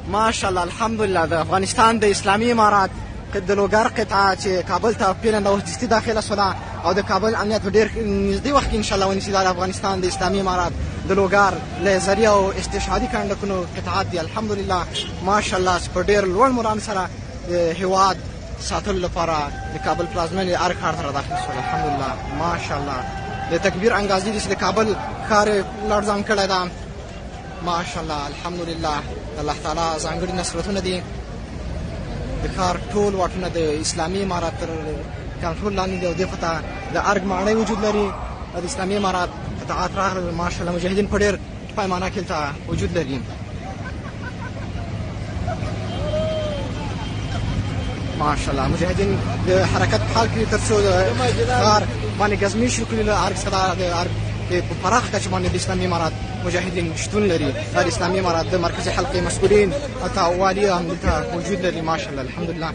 ماشاءالله الحمدلله د افغانستان د اسلامي امارات د لوګر قطعه چې کابل ته پیرنده وجستي داخله شوه او د کابل امنیت په ډېر نږدې وخت کې انشاءالله ونیسي دا د افغانستان د اسلامي امارات د لوګر له ذریعه او استشهادي کنډکونو قطعات دي الحمدلله ماشاءالله چې په ډېر لوړ مرام سره د هېواد ساتلو لپاره د کابل پلازمینې هر ښار ته داخل شول الحمدلله ماشاءالله د تکبیر انګازي دي چې د کابل ښار یې لړزان کړی ده ماشاءالله الحمدلله الله تعالی ځانګړي نصرتونه دي د ښار ټول واټونه د اسلامي امارات تر کنټرول لاندې دي او دې خوا ته د ارګ ماڼۍ وجود لري د اسلامي امارات قطعات راغلل ماشاءالله مجاهدین په ډېر پیمانه کې هلته وجود لري ماشاءالله مجاهدین د حرکت په حال کې تر څو د ښار باندې ګزمې شروع کړي له ارګ څخه د ارګ په پراخه کچه باندې د اسلامي امارات مجاهدین شتون لري دا د اسلامي امارات د مرکزي حلقې مسؤلین حتی والي هم دلته موجود لري ماشاءالله الحمدلله